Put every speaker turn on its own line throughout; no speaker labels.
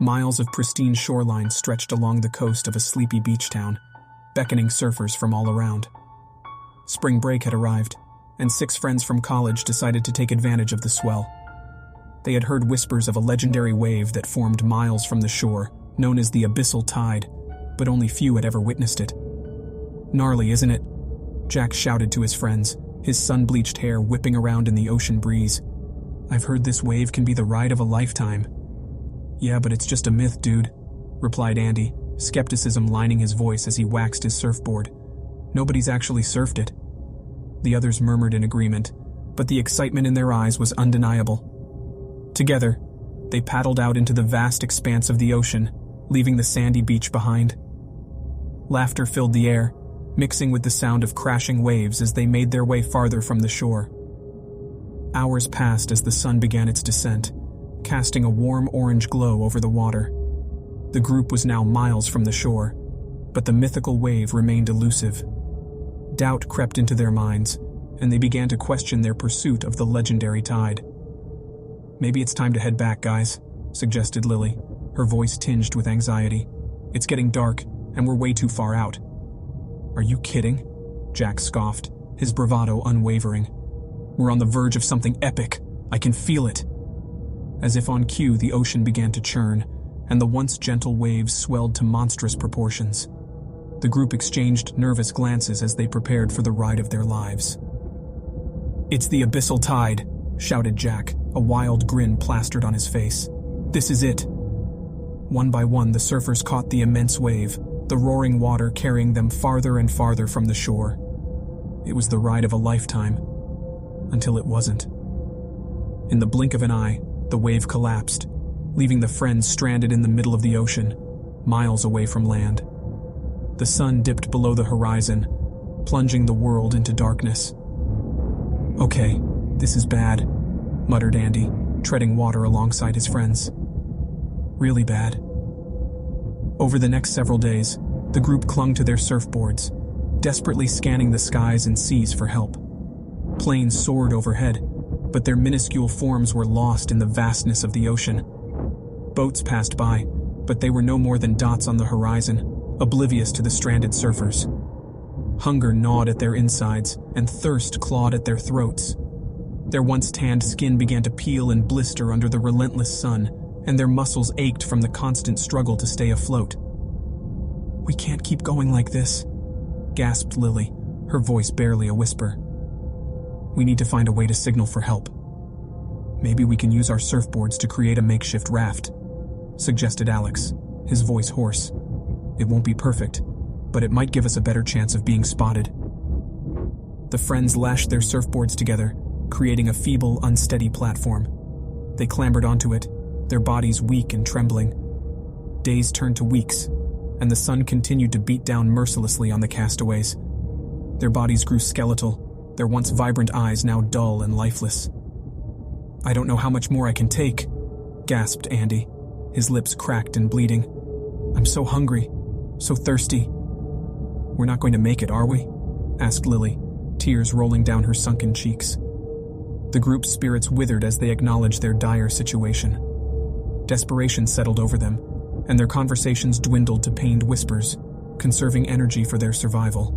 Miles of pristine shoreline stretched along the coast of a sleepy beach town, beckoning surfers from all around. Spring break had arrived, and 6 friends from college decided to take advantage of the swell. They had heard whispers of a legendary wave that formed miles from the shore, known as the Abyssal Tide, but only few had ever witnessed it. "Gnarly, isn't it?" Jack shouted to his friends, his sun-bleached hair whipping around in the ocean breeze. "I've heard this wave can be the ride of a lifetime." "Yeah, but it's just a myth, dude," replied Andy, skepticism lining his voice as he waxed his surfboard. "Nobody's actually surfed it." The others murmured in agreement, but the excitement in their eyes was undeniable. Together, they paddled out into the vast expanse of the ocean, leaving the sandy beach behind. Laughter filled the air, mixing with the sound of crashing waves as they made their way farther from the shore. Hours passed as the sun began its descent, casting a warm orange glow over the water. The group was now miles from the shore, but the mythical wave remained elusive. Doubt crept into their minds, and they began to question their pursuit of the legendary tide. "Maybe it's time to head back, guys," suggested Lily, her voice tinged with anxiety. "It's getting dark, and we're way too far out." "Are you kidding?" Jack scoffed, his bravado unwavering. "We're on the verge of something epic. I can feel it." As if on cue, the ocean began to churn, and the once gentle waves swelled to monstrous proportions. The group exchanged nervous glances as they prepared for the ride of their lives. "It's the Abyssal Tide," shouted Jack, a wild grin plastered on his face. "This is it." One by one, the surfers caught the immense wave, the roaring water carrying them farther and farther from the shore. It was the ride of a lifetime, until it wasn't. In the blink of an eye, the wave collapsed, leaving the friends stranded in the middle of the ocean, miles away from land. The sun dipped below the horizon, plunging the world into darkness. "Okay, this is bad," muttered Andy, treading water alongside his friends. "Really bad." Over the next several days, the group clung to their surfboards, desperately scanning the skies and seas for help. Planes soared overhead, but their minuscule forms were lost in the vastness of the ocean. Boats passed by, but they were no more than dots on the horizon, oblivious to the stranded surfers. Hunger gnawed at their insides, and thirst clawed at their throats. Their once tanned skin began to peel and blister under the relentless sun, and their muscles ached from the constant struggle to stay afloat. "We can't keep going like this," gasped Lily, her voice barely a whisper. "We need to find a way to signal for help. Maybe we can use our surfboards to create a makeshift raft," suggested Alex, his voice hoarse. "It won't be perfect, but it might give us a better chance of being spotted." The friends lashed their surfboards together, creating a feeble, unsteady platform. They clambered onto it, their bodies weak and trembling. Days turned to weeks, and the sun continued to beat down mercilessly on the castaways. Their bodies grew skeletal, their once vibrant eyes now dull and lifeless. "I don't know how much more I can take," gasped Andy, his lips cracked and bleeding. "I'm so hungry, so thirsty." "We're not going to make it, are we?" asked Lily, tears rolling down her sunken cheeks. The group's spirits withered as they acknowledged their dire situation. Desperation settled over them, and their conversations dwindled to pained whispers, conserving energy for their survival.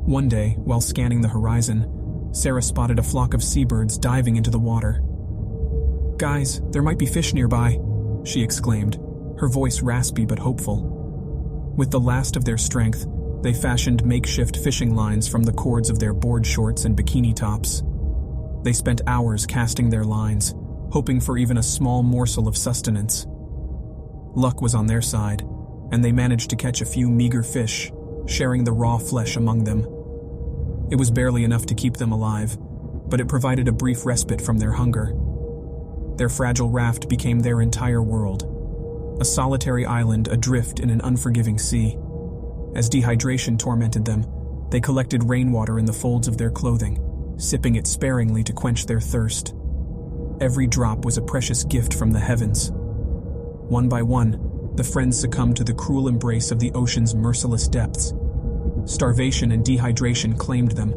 One day, while scanning the horizon, Sarah spotted a flock of seabirds diving into the water. "Guys, there might be fish nearby," she exclaimed, her voice raspy but hopeful. With the last of their strength, they fashioned makeshift fishing lines from the cords of their board shorts and bikini tops. They spent hours casting their lines, hoping for even a small morsel of sustenance. Luck was on their side, and they managed to catch a few meager fish, sharing the raw flesh among them. It was barely enough to keep them alive, but it provided a brief respite from their hunger. Their fragile raft became their entire world, a solitary island adrift in an unforgiving sea. As dehydration tormented them, they collected rainwater in the folds of their clothing, sipping it sparingly to quench their thirst. Every drop was a precious gift from the heavens. One by one, the friends succumbed to the cruel embrace of the ocean's merciless depths. Starvation and dehydration claimed them,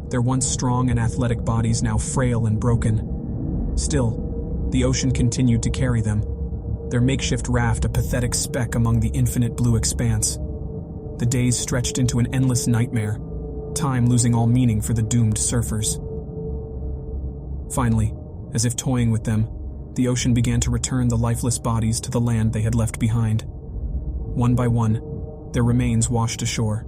their once strong and athletic bodies now frail and broken. Still, the ocean continued to carry them, their makeshift raft a pathetic speck among the infinite blue expanse. The days stretched into an endless nightmare, time losing all meaning for the doomed surfers. Finally, as if toying with them, the ocean began to return the lifeless bodies to the land they had left behind. One by one, their remains washed ashore,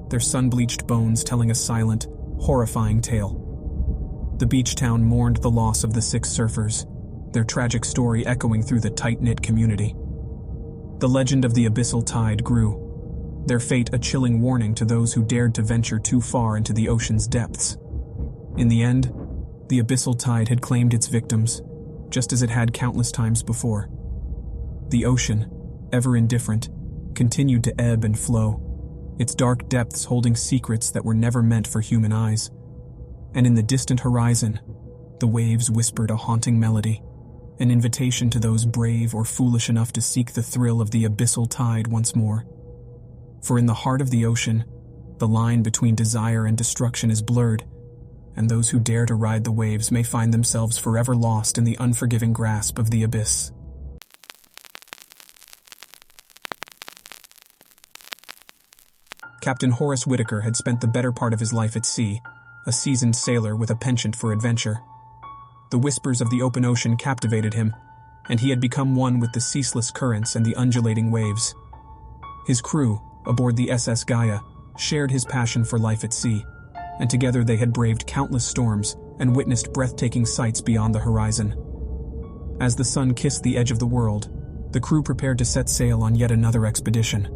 their sun-bleached bones telling a silent, horrifying tale. The beach town mourned the loss of the 6 surfers, their tragic story echoing through the tight-knit community. The legend of the Abyssal Tide grew, their fate a chilling warning to those who dared to venture too far into the ocean's depths. In the end, the Abyssal Tide had claimed its victims, just as it had countless times before. The ocean, ever indifferent, continued to ebb and flow, its dark depths holding secrets that were never meant for human eyes. And in the distant horizon, the waves whispered a haunting melody, an invitation to those brave or foolish enough to seek the thrill of the Abyssal Tide once more. For in the heart of the ocean, the line between desire and destruction is blurred, and those who dare to ride the waves may find themselves forever lost in the unforgiving grasp of the abyss. Captain Horace Whitaker had spent the better part of his life at sea, a seasoned sailor with a penchant for adventure. The whispers of the open ocean captivated him, and he had become one with the ceaseless currents and the undulating waves. His crew, aboard the SS Gaia, shared his passion for life at sea, and together they had braved countless storms and witnessed breathtaking sights beyond the horizon. As the sun kissed the edge of the world, the crew prepared to set sail on yet another expedition.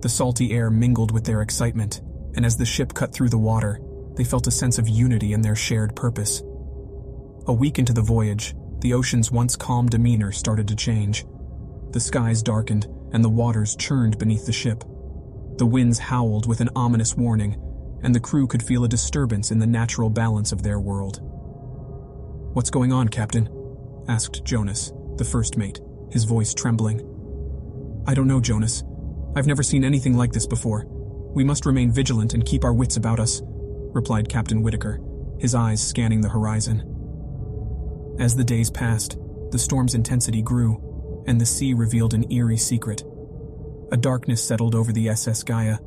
The salty air mingled with their excitement, and as the ship cut through the water, they felt a sense of unity in their shared purpose. A week into the voyage, the ocean's once calm demeanor started to change. The skies darkened, and the waters churned beneath the ship. The winds howled with an ominous warning, and the crew could feel a disturbance in the natural balance of their world. "What's going on, Captain?" asked Jonas, the first mate, his voice trembling. "I don't know, Jonas. I've never seen anything like this before. We must remain vigilant and keep our wits about us," replied Captain Whitaker, his eyes scanning the horizon. As the days passed, the storm's intensity grew, and the sea revealed an eerie secret. A darkness settled over the SS Gaia,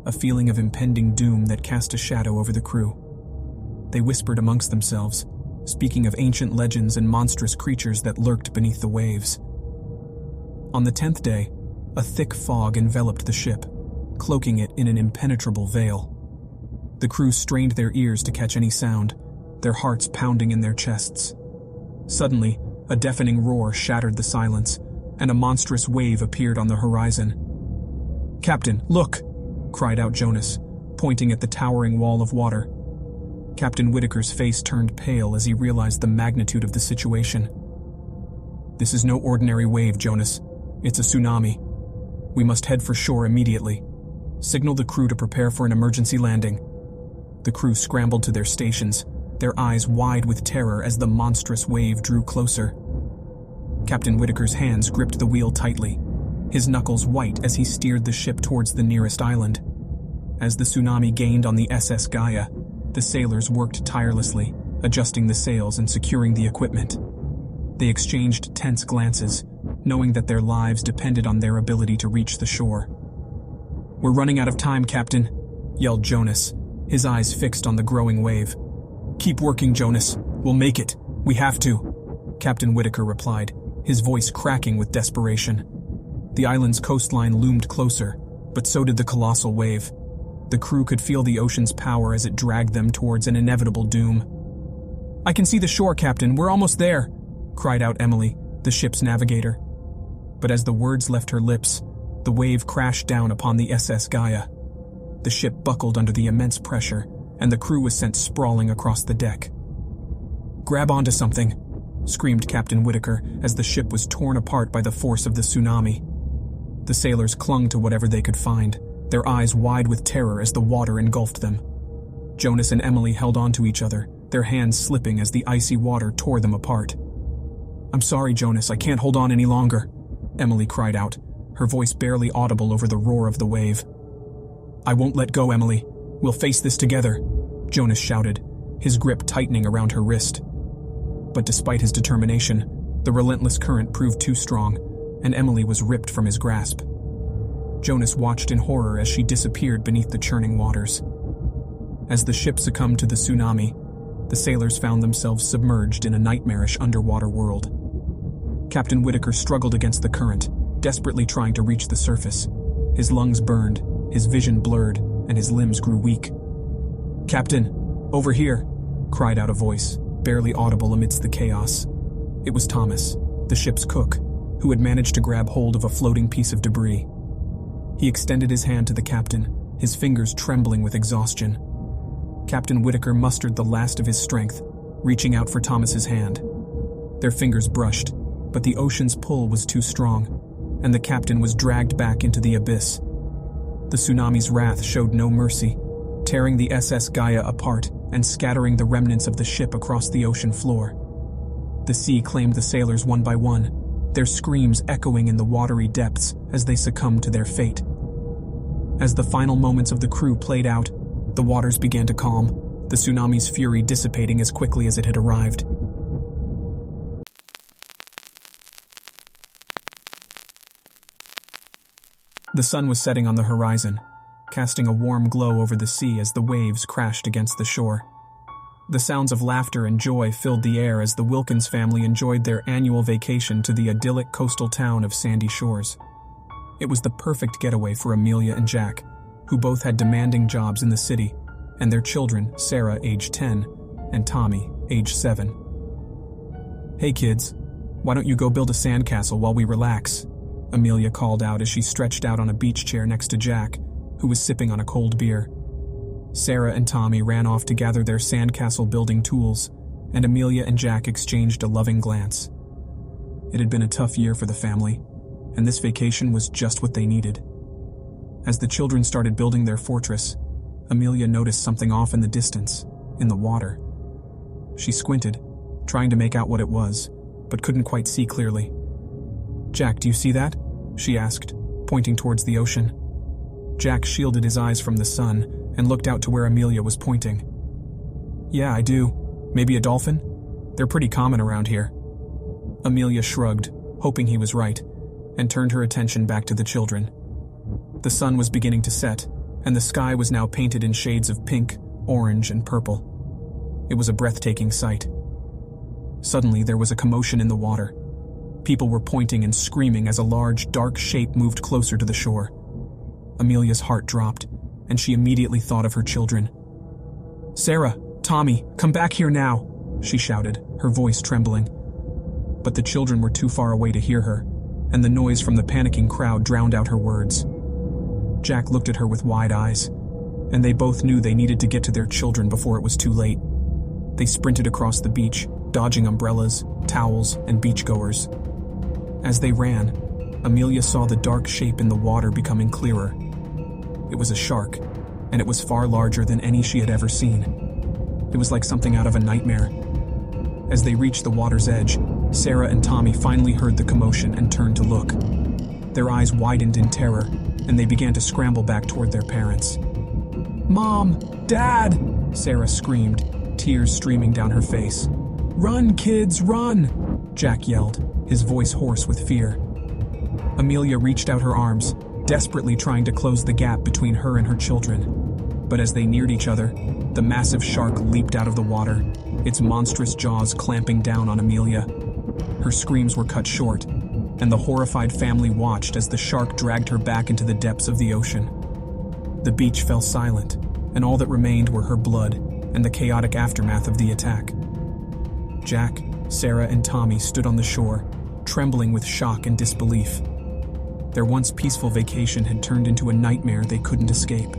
a feeling of impending doom that cast a shadow over the crew. They whispered amongst themselves, speaking of ancient legends and monstrous creatures that lurked beneath the waves. On the 10th day, a thick fog enveloped the ship, cloaking it in an impenetrable veil. The crew strained their ears to catch any sound, their hearts pounding in their chests. Suddenly, a deafening roar shattered the silence, and a monstrous wave appeared on the horizon. "Captain, look!" cried out Jonas, pointing at the towering wall of water. Captain Whitaker's face turned pale as he realized the magnitude of the situation. "This is no ordinary wave, Jonas. It's a tsunami. We must head for shore immediately. Signal the crew to prepare for an emergency landing." The crew scrambled to their stations, their eyes wide with terror as the monstrous wave drew closer. Captain Whitaker's hands gripped the wheel tightly, his knuckles white as he steered the ship towards the nearest island. As the tsunami gained on the SS Gaia, the sailors worked tirelessly, adjusting the sails and securing the equipment. They exchanged tense glances, knowing that their lives depended on their ability to reach the shore. "We're running out of time, Captain," yelled Jonas, his eyes fixed on the growing wave. "Keep working, Jonas. We'll make it. We have to," Captain Whitaker replied, his voice cracking with desperation. The island's coastline loomed closer, but so did the colossal wave. The crew could feel the ocean's power as it dragged them towards an inevitable doom. "I can see the shore, Captain. We're almost there," cried out Emily, the ship's navigator. But as the words left her lips, the wave crashed down upon the SS Gaia. The ship buckled under the immense pressure, and the crew was sent sprawling across the deck. "Grab onto something," screamed Captain Whitaker as the ship was torn apart by the force of the tsunami. The sailors clung to whatever they could find, their eyes wide with terror as the water engulfed them. Jonas and Emily held onto each other, their hands slipping as the icy water tore them apart. "I'm sorry, Jonas, I can't hold on any longer," Emily cried out, her voice barely audible over the roar of the wave. "I won't let go, Emily. We'll face this together," Jonas shouted, his grip tightening around her wrist. But despite his determination, The relentless current proved too strong, and Emily was ripped from his grasp. Jonas watched in horror as she disappeared beneath the churning waters. As the ship succumbed to the tsunami, the sailors found themselves submerged in a nightmarish underwater world. Captain Whitaker struggled against the current, desperately trying to reach the surface. His lungs burned, his vision blurred, and his limbs grew weak. "Captain, over here!" cried out a voice, barely audible amidst the chaos. It was Thomas, the ship's cook, who had managed to grab hold of a floating piece of debris. He extended his hand to the captain, his fingers trembling with exhaustion. Captain Whitaker mustered the last of his strength, reaching out for Thomas's hand. Their fingers brushed, but the ocean's pull was too strong, and the captain was dragged back into the abyss. The tsunami's wrath showed no mercy, tearing the SS Gaia apart and scattering the remnants of the ship across the ocean floor. The sea claimed the sailors one by one, their screams echoing in the watery depths as they succumbed to their fate. As the final moments of the crew played out, the waters began to calm, the tsunami's fury dissipating as quickly as it had arrived. The sun was setting on the horizon, casting a warm glow over the sea as the waves crashed against the shore. The sounds of laughter and joy filled the air as the Wilkins family enjoyed their annual vacation to the idyllic coastal town of Sandy Shores. It was the perfect getaway for Amelia and Jack, who both had demanding jobs in the city, and their children, Sarah, age 10, and Tommy, age 7. "Hey kids, why don't you go build a sandcastle while we relax?" Amelia called out as she stretched out on a beach chair next to Jack, who was sipping on a cold beer. Sarah and Tommy ran off to gather their sandcastle building tools, and Amelia and Jack exchanged a loving glance. It had been a tough year for the family, and this vacation was just what they needed. As the children started building their fortress, Amelia noticed something off in the distance, in the water. She squinted, trying to make out what it was, but couldn't quite see clearly. "Jack, do you see that?" she asked, pointing towards the ocean. Jack shielded his eyes from the sun and looked out to where Amelia was pointing. "Yeah, I do. Maybe a dolphin? They're pretty common around here." Amelia shrugged, hoping he was right, and turned her attention back to the children. The sun was beginning to set, and the sky was now painted in shades of pink, orange, and purple. It was a breathtaking sight. Suddenly, there was a commotion in the water. People were pointing and screaming as a large, dark shape moved closer to the shore. Amelia's heart dropped, and she immediately thought of her children. "Sarah, Tommy, come back here now," she shouted, her voice trembling. But the children were too far away to hear her, and the noise from the panicking crowd drowned out her words. Jack looked at her with wide eyes, and they both knew they needed to get to their children before it was too late. They sprinted across the beach, dodging umbrellas, towels, and beachgoers. As they ran, Amelia saw the dark shape in the water becoming clearer. It was a shark, and it was far larger than any she had ever seen. It was like something out of a nightmare. As they reached the water's edge, Sarah and Tommy finally heard the commotion and turned to look. Their eyes widened in terror, and they began to scramble back toward their parents. "Mom! Dad!" Sarah screamed, tears streaming down her face. "Run, kids, run!" Jack yelled, his voice hoarse with fear. Amelia reached out her arms, desperately trying to close the gap between her and her children. But as they neared each other, the massive shark leaped out of the water, its monstrous jaws clamping down on Amelia. Her screams were cut short, and the horrified family watched as the shark dragged her back into the depths of the ocean. The beach fell silent, and all that remained were her blood and the chaotic aftermath of the attack. Jack, Sarah, and Tommy stood on the shore, trembling with shock and disbelief. Their once peaceful vacation had turned into a nightmare they couldn't escape.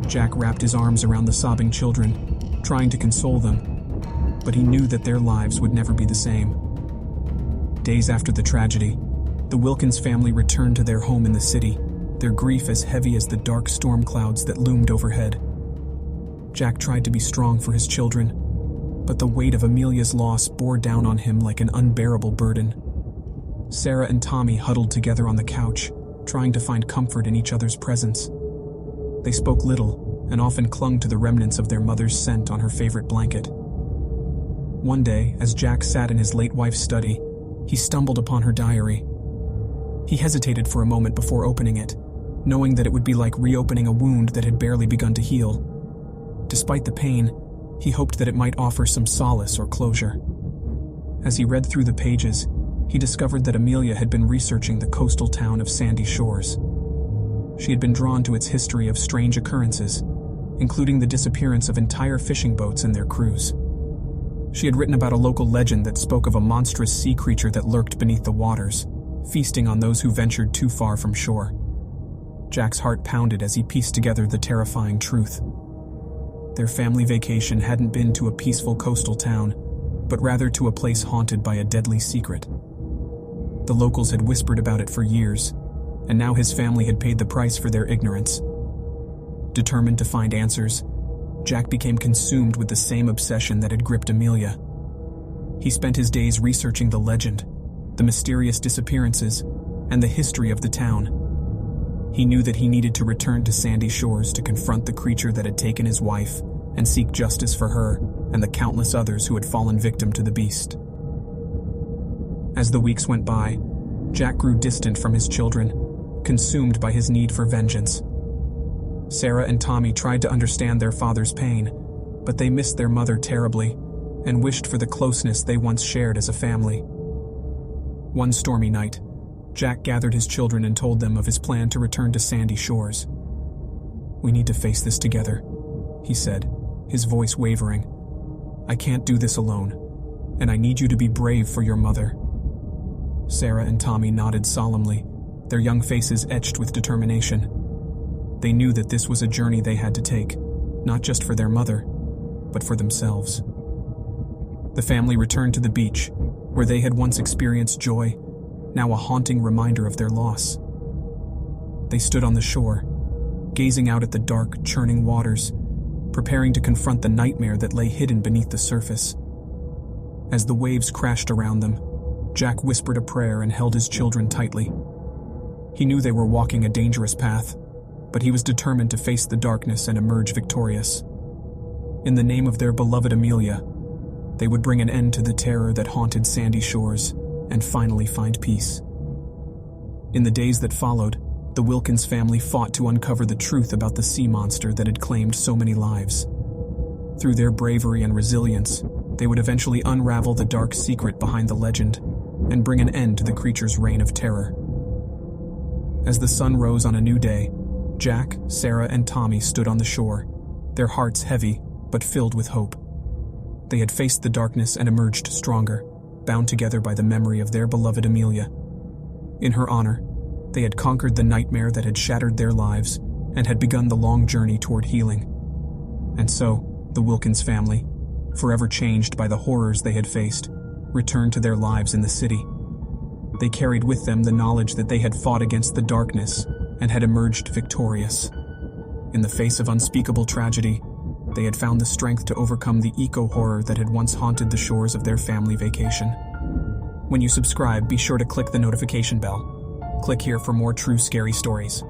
Jack wrapped his arms around the sobbing children, trying to console them, but he knew that their lives would never be the same. Days after the tragedy, the Wilkins family returned to their home in the city, their grief as heavy as the dark storm clouds that loomed overhead. Jack tried to be strong for his children, but the weight of Amelia's loss bore down on him like an unbearable burden. Sarah and Tommy huddled together on the couch, trying to find comfort in each other's presence. They spoke little, and often clung to the remnants of their mother's scent on her favorite blanket. One day, as Jack sat in his late wife's study, he stumbled upon her diary. He hesitated for a moment before opening it, knowing that it would be like reopening a wound that had barely begun to heal. Despite the pain, he hoped that it might offer some solace or closure. As he read through the pages, he discovered that Amelia had been researching the coastal town of Sandy Shores. She had been drawn to its history of strange occurrences, including the disappearance of entire fishing boats and their crews. She had written about a local legend that spoke of a monstrous sea creature that lurked beneath the waters, feasting on those who ventured too far from shore. Jack's heart pounded as he pieced together the terrifying truth. Their family vacation hadn't been to a peaceful coastal town, but rather to a place haunted by a deadly secret. The locals had whispered about it for years, and now his family had paid the price for their ignorance. Determined to find answers, Jack became consumed with the same obsession that had gripped Amelia. He spent his days researching the legend, the mysterious disappearances, and the history of the town. He knew that he needed to return to Sandy Shores to confront the creature that had taken his wife and seek justice for her and the countless others who had fallen victim to the beast. As the weeks went by, Jack grew distant from his children, consumed by his need for vengeance. Sarah and Tommy tried to understand their father's pain, but they missed their mother terribly and wished for the closeness they once shared as a family. One stormy night, Jack gathered his children and told them of his plan to return to Sandy Shores. "We need to face this together," he said, his voice wavering. "I can't do this alone, and I need you to be brave for your mother." Sarah and Tommy nodded solemnly, their young faces etched with determination. They knew that this was a journey they had to take, not just for their mother, but for themselves. The family returned to the beach, where they had once experienced joy, now a haunting reminder of their loss. They stood on the shore, gazing out at the dark, churning waters, preparing to confront the nightmare that lay hidden beneath the surface. As the waves crashed around them, Jack whispered a prayer and held his children tightly. He knew they were walking a dangerous path, but he was determined to face the darkness and emerge victorious. In the name of their beloved Amelia, they would bring an end to the terror that haunted Sandy Shores and finally find peace. In the days that followed, the Wilkins family fought to uncover the truth about the sea monster that had claimed so many lives. Through their bravery and resilience, they would eventually unravel the dark secret behind the legend and bring an end to the creature's reign of terror. As the sun rose on a new day, Jack, Sarah, and Tommy stood on the shore, their hearts heavy but filled with hope. They had faced the darkness and emerged stronger, bound together by the memory of their beloved Amelia. In her honor, they had conquered the nightmare that had shattered their lives and had begun the long journey toward healing. And so, the Wilkins family, forever changed by the horrors they had faced, returned to their lives in the city. They carried with them the knowledge that they had fought against the darkness and had emerged victorious. In the face of unspeakable tragedy, they had found the strength to overcome the eco-horror that had once haunted the shores of their family vacation. When you subscribe, be sure to click the notification bell. Click here for more true scary stories.